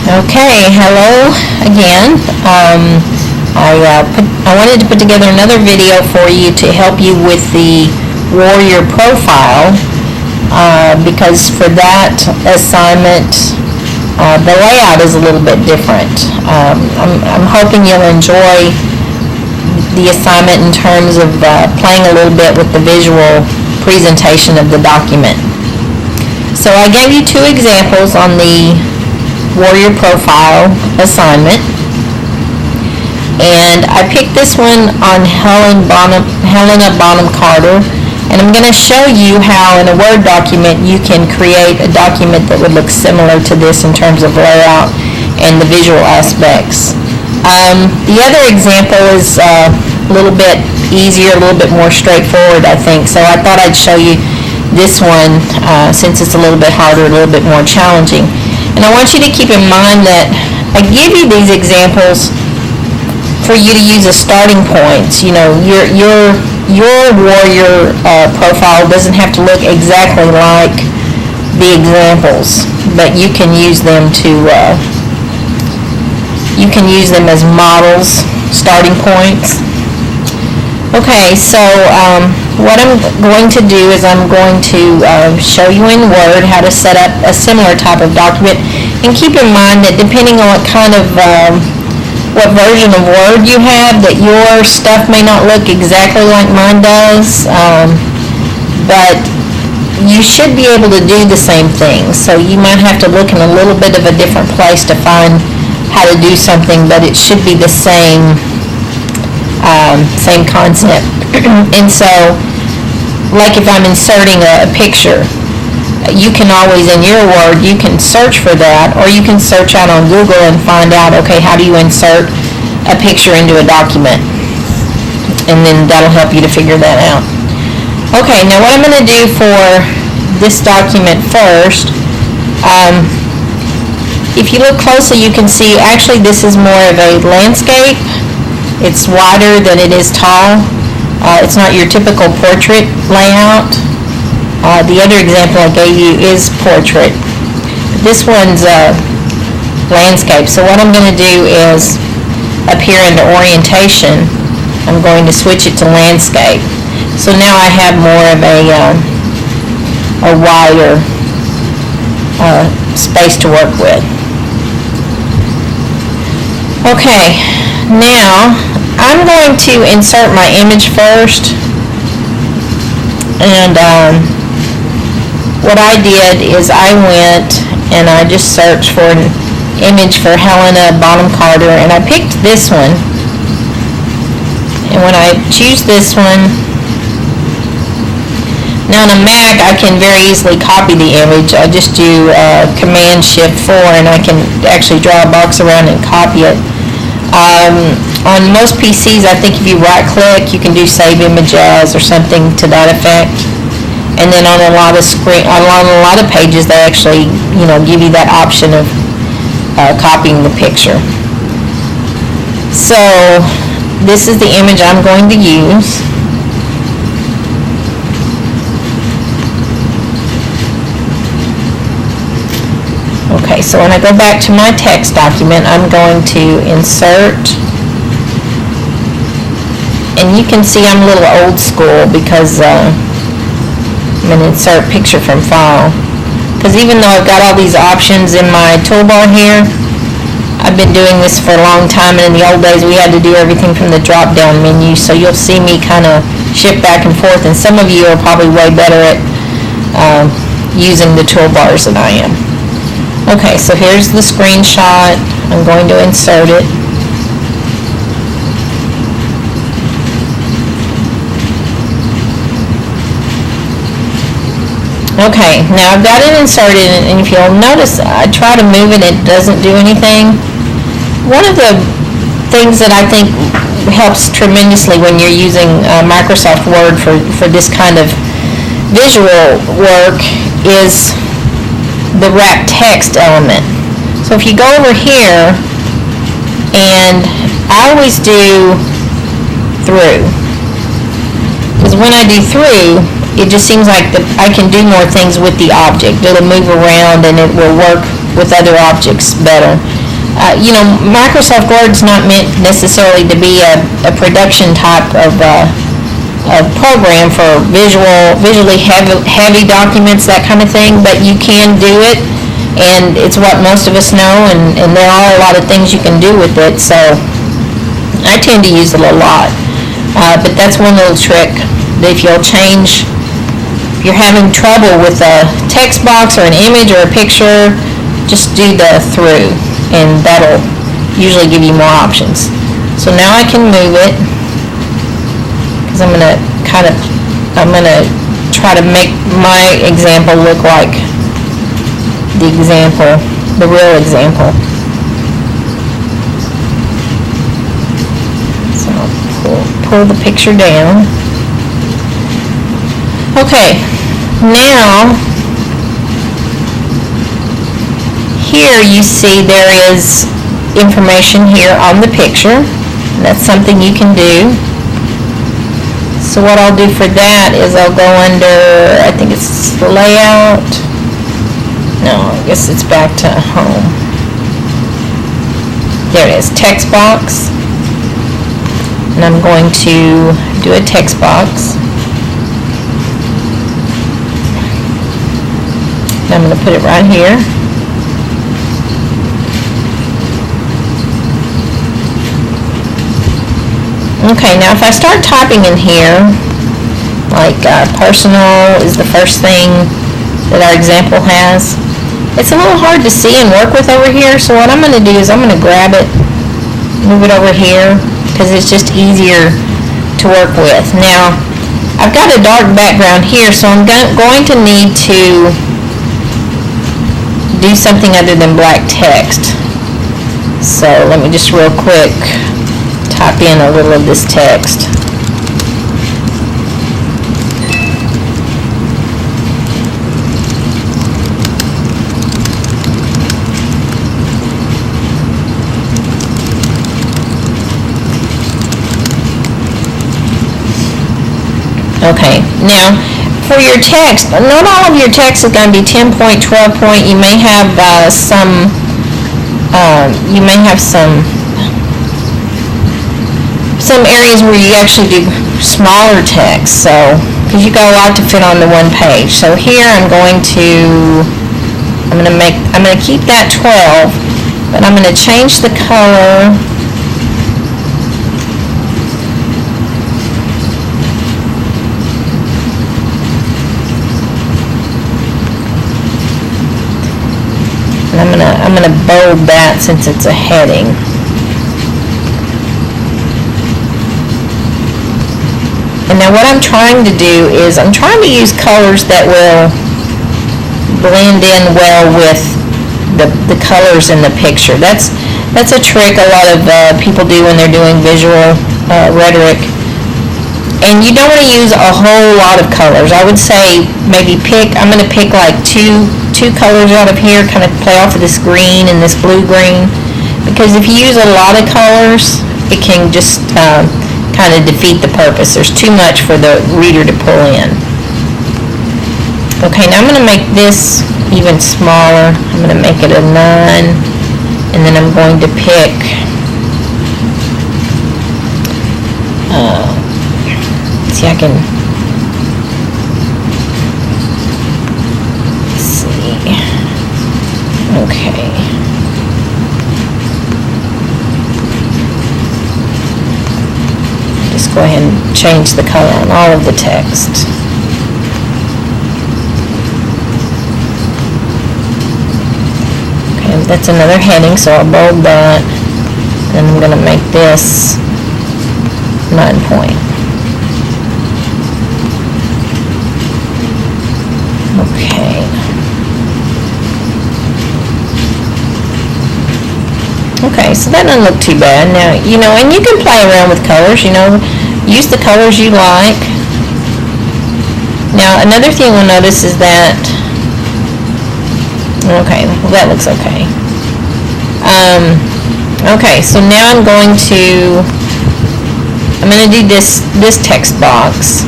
Okay, hello again. I wanted to put together another video for you to help you with the warrior profile because for that assignment the layout is a little bit different. I'm hoping you'll enjoy the assignment in terms of playing a little bit with the visual presentation of the document. So I gave you two examples on the warrior profile assignment, and I picked this one on Helena Bonham Carter, and I'm going to show you how in a Word document you can create a document that would look similar to this in terms of layout and the visual aspects. The other example is a little bit easier, a little bit more straightforward, I think, so I thought I'd show you this one since it's a little bit harder, a little bit more challenging. And I want you to keep in mind that I give you these examples for you to use as starting points. You know, your warrior profile doesn't have to look exactly like the examples, but you can use them as models, starting points. Okay, so what I'm going to do is I'm going to show you in Word how to set up a similar type of document, and keep in mind that depending on what kind of what version of Word you have, that your stuff may not look exactly like mine does, but you should be able to do the same thing. So you might have to look in a little bit of a different place to find how to do something, but it should be the same concept. And so, like if I'm inserting a picture, you can always, in your Word, you can search for that, or you can search out on Google and find out, okay, how do you insert a picture into a document? And then that'll help you to figure that out. Okay, now what I'm going to do for this document first, if you look closely, you can see actually this is more of a landscape. It's wider than it is tall. It's not your typical portrait layout. The other example I gave you is portrait. This one's landscape. So what I'm going to do is, up here into orientation, I'm going to switch it to landscape. So now I have more of a wider space to work with. Okay, now I'm going to insert my image first, and what I did is I went and I just searched for an image for Helena Bonham Carter, and I picked this one. And when I choose this one, now on a Mac I can very easily copy the image. I just do Command-Shift-4 and I can actually draw a box around and copy it. On most PCs, I think if you right-click, you can do Save Image As or something to that effect. And then on a lot of pages, they actually, give you that option of copying the picture. So this is the image I'm going to use. Okay, so when I go back to my text document, I'm going to insert, and you can see I'm a little old school because I'm going to insert picture from file, because even though I've got all these options in my toolbar here, I've been doing this for a long time, and in the old days we had to do everything from the drop down menu, so you'll see me kind of shift back and forth, and some of you are probably way better at using the toolbars than I am. Okay, so here's the screenshot. I'm going to insert it. Okay, now I've got it inserted, and if you'll notice, I try to move it, it doesn't do anything. One of the things that I think helps tremendously when you're using Microsoft Word for this kind of visual work is the wrap text element. So if you go over here, and I always do through, because when I do through, it just seems like I can do more things with the object. It'll move around and it will work with other objects better. Microsoft Word's not meant necessarily to be a production type of program for visually heavy documents, that kind of thing, but you can do it, and it's what most of us know, and there are a lot of things you can do with it, so I tend to use it a lot. But that's one little trick, that if you're having trouble with a text box or an image or a picture, just do the through, and that'll usually give you more options. So now I can move it, because I'm going to try to make my example look like the real example. So pull the picture down. Okay, now here you see there is information here on the picture. That's something you can do. So what I'll do for that is I'll go under, I think it's layout. No, I guess it's back to home. There it is, text box. And I'm going to do a text box. And I'm going to put it right here. Okay, now if I start typing in here, like personal is the first thing that our example has, it's a little hard to see and work with over here, so what I'm going to do is I'm going to grab it, move it over here, because it's just easier to work with. Now, I've got a dark background here, so I'm going to need to do something other than black text. So let me just real quick type in a little of this text. Okay, now for your text, not all of your text is going to be 10 point, 12 point. You may have some areas where you actually do smaller text, so because you got a lot to fit on the one page. So here I'm going to keep that 12, but I'm going to change the color. And I'm gonna bold that since it's a heading. And now what I'm trying to do is I'm trying to use colors that will blend in well with the colors in the picture. That's a trick a lot of people do when they're doing visual rhetoric. And you don't want to use a whole lot of colors. I would say maybe I'm going to pick like two colors out of here, kind of play off of this green and this blue-green. Because if you use a lot of colors, it can just kind of defeat the purpose. There's too much for the reader to pull in. Okay, now I'm going to make this even smaller. I'm going to make it a 9, and then I'm going to pick see, I can see. Okay. Just go ahead and change the color on all of the text. Okay, that's another heading, so I'll bold that. And I'm going to make this 9 point. Okay. Okay, so that doesn't look too bad. Now, and you can play around with colors, use the colors you like. Now, another thing we'll notice is that, okay, well, that looks okay. Okay, so now I'm going to do this text box.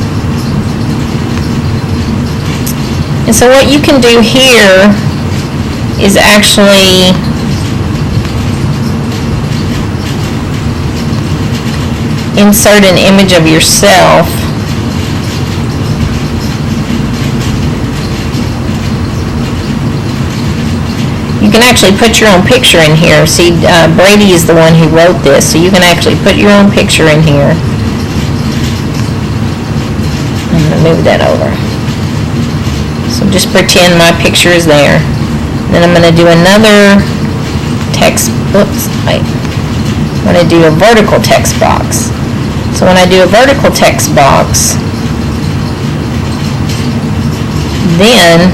And so what you can do here is actually insert an image of yourself, you can actually put your own picture in here. See, Brady is the one who wrote this, so you can actually put your own picture in here. I'm going to move that over. So just pretend my picture is there. Then I'm going to do another text, I'm going to do a vertical text box. So when I do a vertical text box, then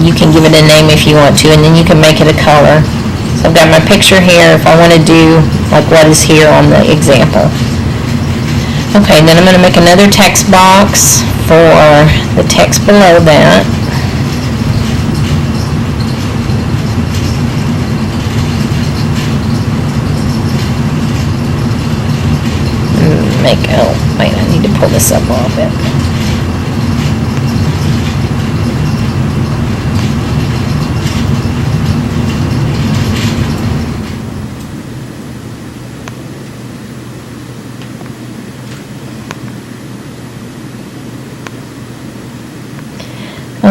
you can give it a name if you want to, and then you can make it a color. So I've got my picture here if I want to do like what is here on the example. Okay, then I'm going to make another text box for the text below that. I need to pull this up a little bit.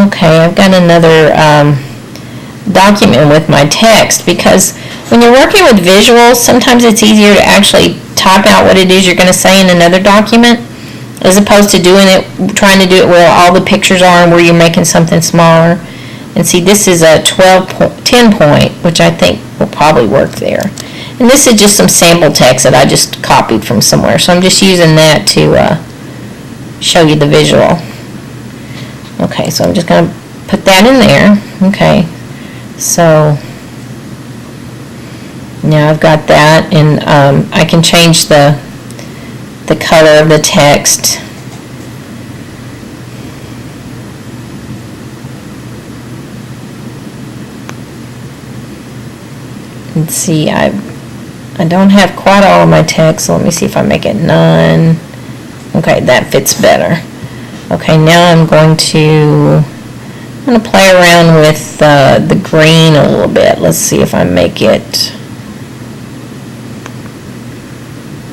Okay, I've got another document with my text, because when you're working with visuals, sometimes it's easier to actually type out what it is you're going to say in another document, as opposed to trying to do it where all the pictures are and where you're making something smaller. And see, this is a 10 point, which I think will probably work there. And this is just some sample text that I just copied from somewhere, so I'm just using that to show you the visual. Okay, so I'm just going to put that in there. Okay, so now I've got that, and I can change the color of the text. And see, I don't have quite all of my text, so let me see if I make it none. Okay, that fits better. Okay, now I'm going to play around with the green a little bit. Let's see if I make it,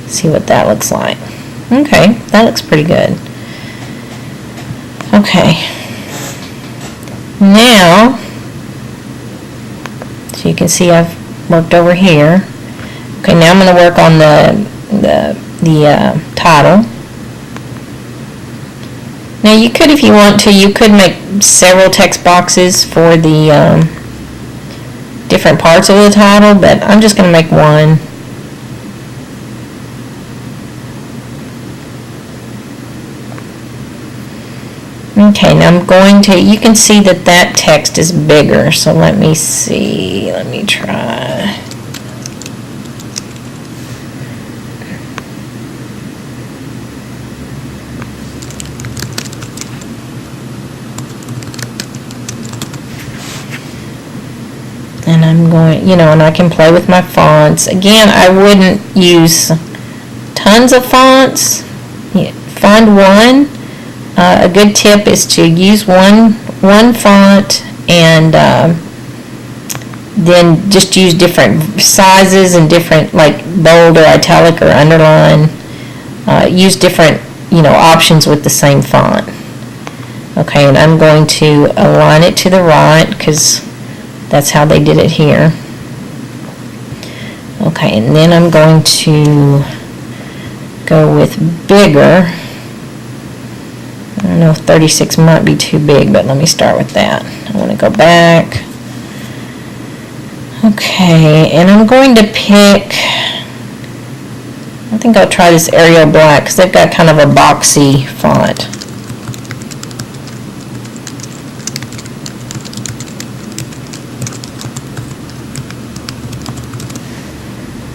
see what that looks like. Okay, that looks pretty good. Okay, now, so you can see I've worked over here. Okay, now I'm going to work on the title. Now you could, if you want to, you could make several text boxes for the different parts of the title, but I'm just going to make one. Okay, now I'm going to, you can see that text is bigger, so let me see, let me try. And I'm going, and I can play with my fonts. Again, I wouldn't use tons of fonts. Find one. A good tip is to use one font, and then just use different sizes and different, like bold or italic or underline. Use different, options with the same font. Okay, and I'm going to align it to the right, because that's how they did it here. Okay, and then I'm going to go with bigger. I don't know if 36 might be too big, but let me start with that. I want to go back. Okay, and I'm going to pick, I think I'll try this Arial Black, because they've got kind of a boxy font.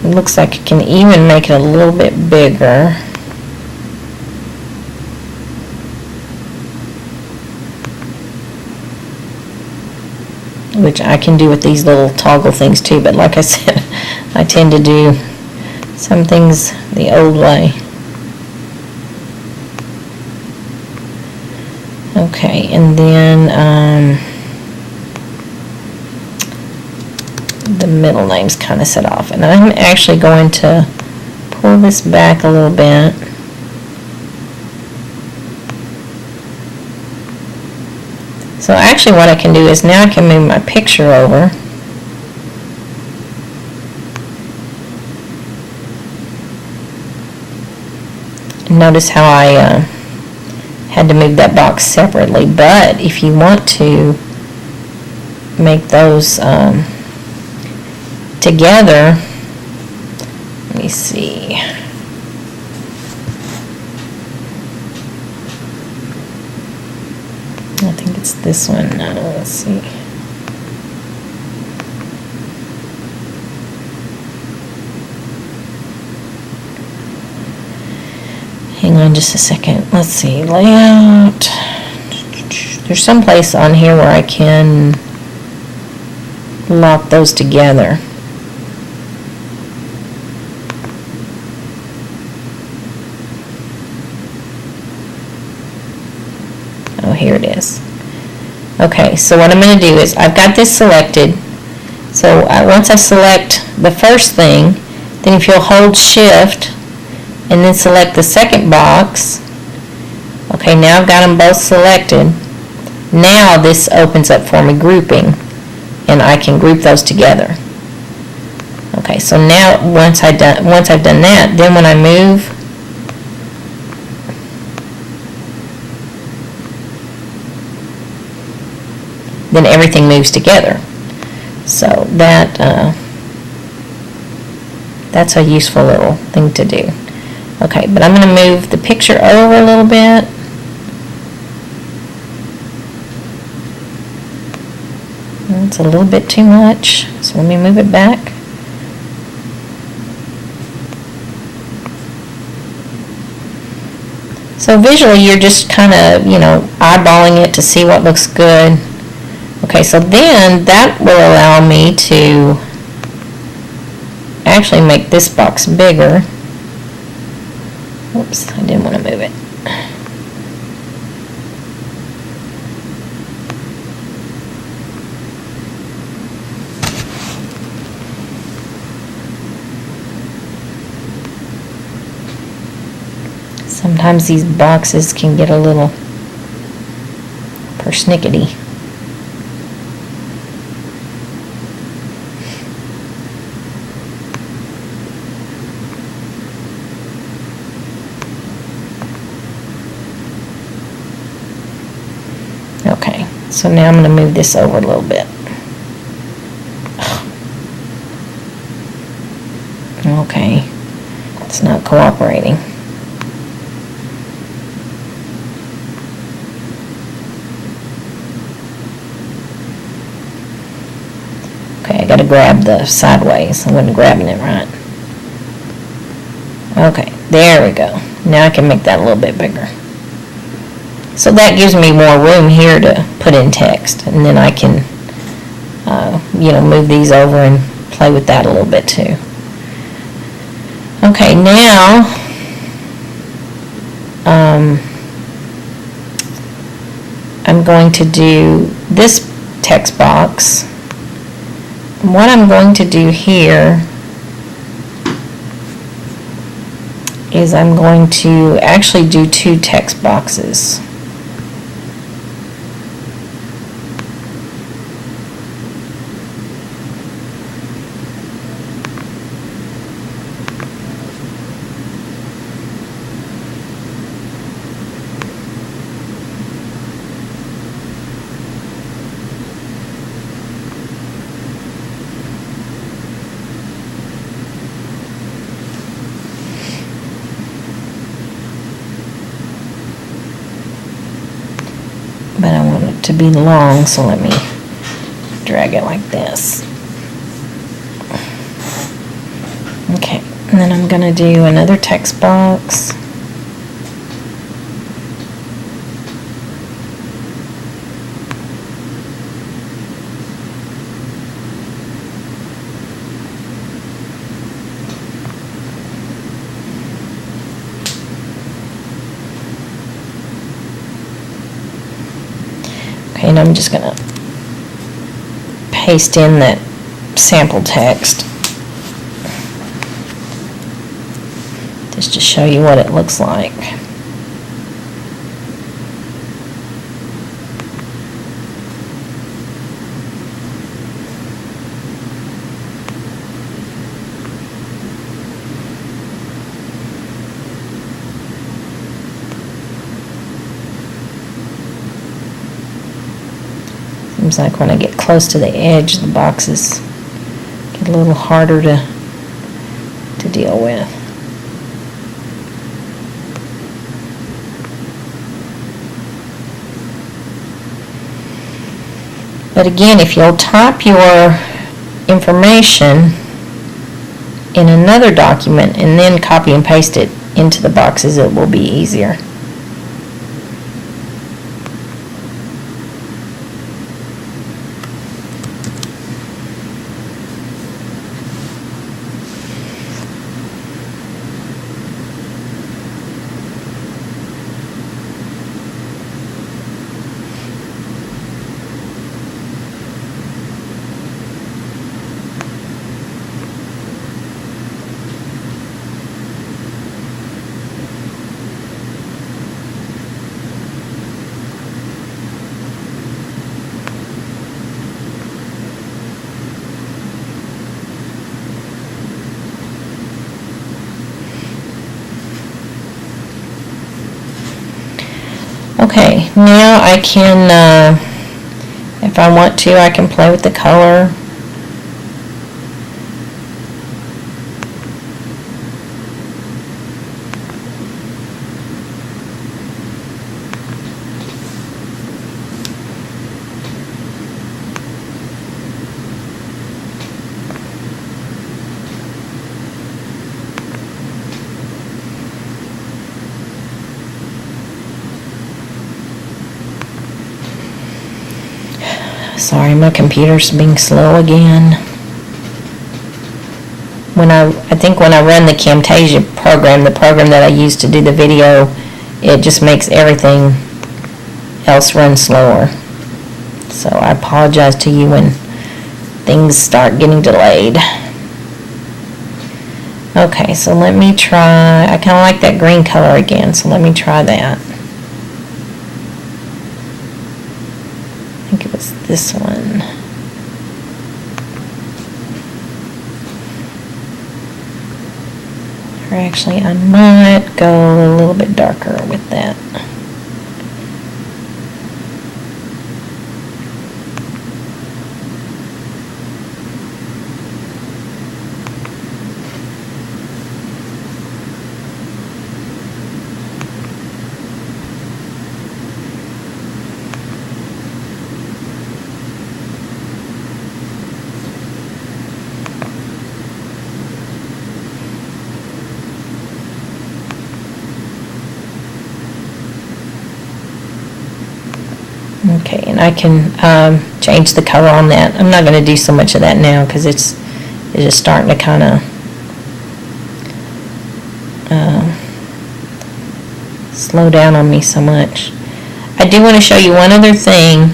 It looks like it can even make it a little bit bigger. Which I can do with these little toggle things too, but like I said, I tend to do some things the old way. Okay, and then the middle name's kind of set off. And I'm actually going to pull this back a little bit. So actually what I can do is now I can move my picture over. Notice how I had to move that box separately, but if you want to make those together, let me see. I think it's this one now. Let's see. Hang on just a second. Let's see. Layout. There's some place on here where I can lock those together. Oh, here it is. Okay, so what I'm going to do is I've got this selected. So once I select the first thing, then if you'll hold shift and then select the second box. Okay, now I've got them both selected. Now this opens up for me grouping, and I can group those together. Okay, so now once I've done that, then when I move, then everything moves together. So that's a useful little thing to do. Okay, but I'm going to move the picture over a little bit. It's a little bit too much, so let me move it back. So visually you're just kind of, eyeballing it to see what looks good. Okay, so then that will allow me to actually make this box bigger. Oops, I didn't want to move it. Sometimes these boxes can get a little persnickety. Okay, so now I'm going to move this over a little bit. Okay, it's not cooperating. Okay, I got to grab the sideways. I wasn't grabbing it right. Okay, there we go. Now I can make that a little bit bigger. So that gives me more room here to put in text, and then I can, move these over and play with that a little bit too. Okay, now I'm going to do this text box. What I'm going to do here is I'm going to actually do two text boxes. But I want it to be long, so let me drag it like this. Okay, and then I'm going to do another text box. Okay, and I'm just going to paste in that sample text just to show you what it looks like. Seems like when I get close to the edge, the boxes get a little harder to deal with. But again, if you'll type your information in another document and then copy and paste it into the boxes, it will be easier. Okay, now I can, if I want to, I can play with the color. Sorry, my computer's being slow again. I think when I run the Camtasia program, the program that I use to do the video, it just makes everything else run slower. So I apologize to you when things start getting delayed. Okay, so let me try, I kind of like that green color again, so let me try that. I think it was this one. Or actually, I might go a little bit darker with that. Okay, and I can change the color on that. I'm not going to do so much of that now because it's just starting to kind of slow down on me so much. I do want to show you one other thing.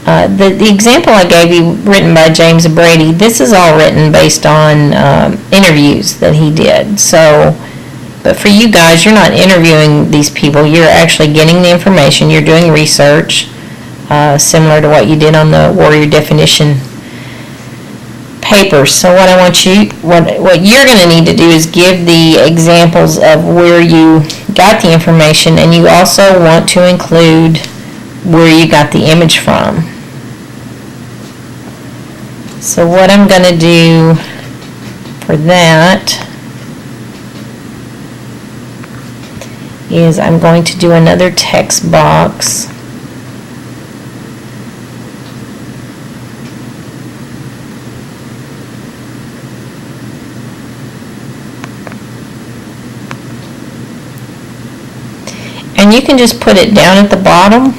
The example I gave you, written by James Brady, this is all written based on interviews that he did. So, but for you guys, you're not interviewing these people. You're actually getting the information. You're doing research, similar to what you did on the Warrior Definition papers. So what I want you, what you're going to need to do is give the examples of where you got the information, and you also want to include where you got the image from. So what I'm going to do for that is I'm going to do another text box. And you can just put it down at the bottom.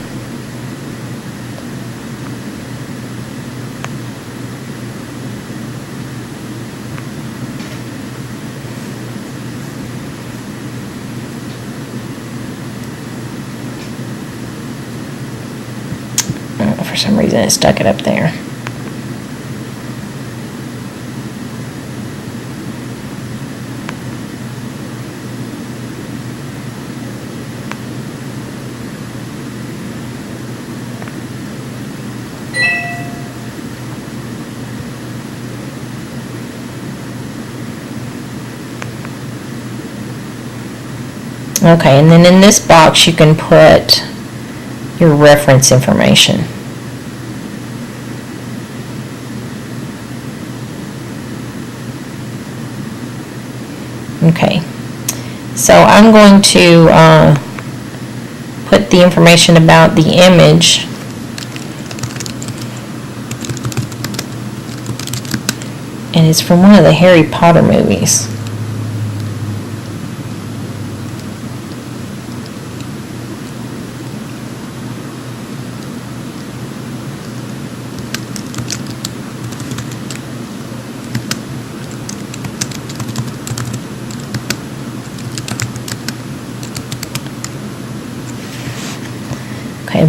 for some reason it stuck it up there. Okay, and then in this box you can put your reference information. Okay, so I'm going to put the information about the image and it's from one of the Harry Potter movies. Okay,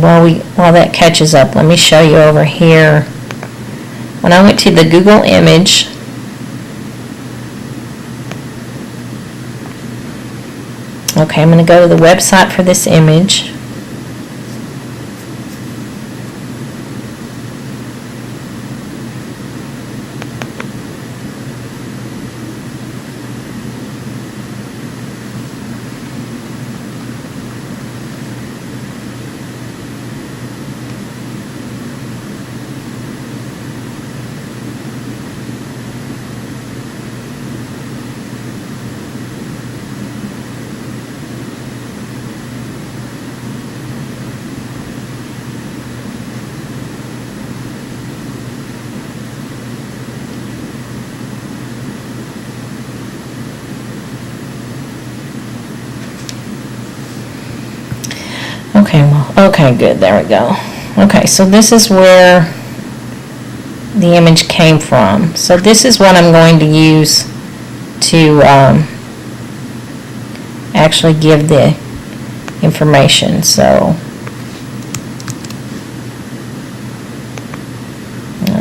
while that catches up, let me show you over here. When I went to the Google image, okay, I'm going to go to the website for this image. Okay, good, there we go. Okay, so this is where the image came from. So this is what I'm going to use to actually give the information. So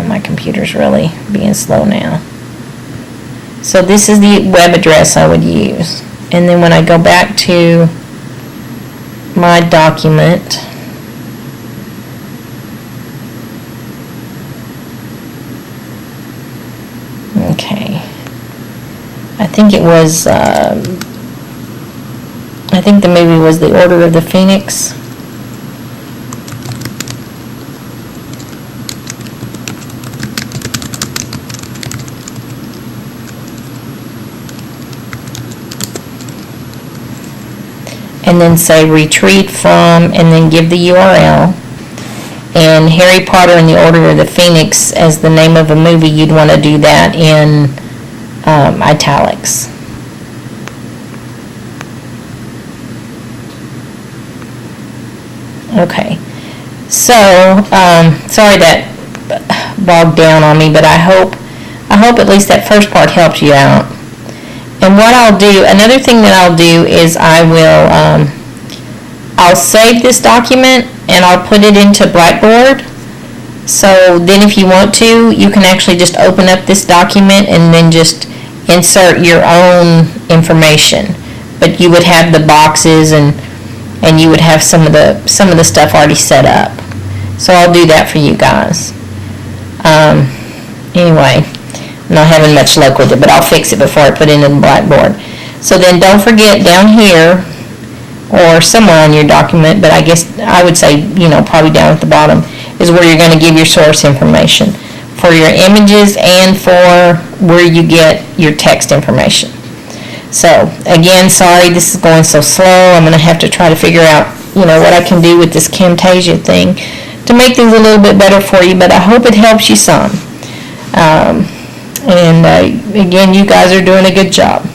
my computer's really being slow now. So this is the web address I would use. And then when I go back to my document, okay, I think it was, I think the movie was The Order of the Phoenix. And then say retrieve from, and then give the URL. And Harry Potter and the Order of the Phoenix as the name of a movie, you'd want to do that in italics. Okay, so sorry that bogged down on me, but I hope at least that first part helped you out. And what I'll do, another thing that I'll do is I'll save this document and I'll put it into Blackboard. So then if you want to, you can actually just open up this document and then just insert your own information. But you would have the boxes and you would have some of the stuff already set up. So I'll do that for you guys. Anyway, I'm not having much luck with it, but I'll fix it before I put it in Blackboard. So then don't forget down here, or somewhere on your document, but I guess I would say, probably down at the bottom, is where you're going to give your source information for your images and for where you get your text information. So again, sorry this is going so slow. I'm going to have to try to figure out, what I can do with this Camtasia thing to make things a little bit better for you, but I hope it helps you some. And again, you guys are doing a good job.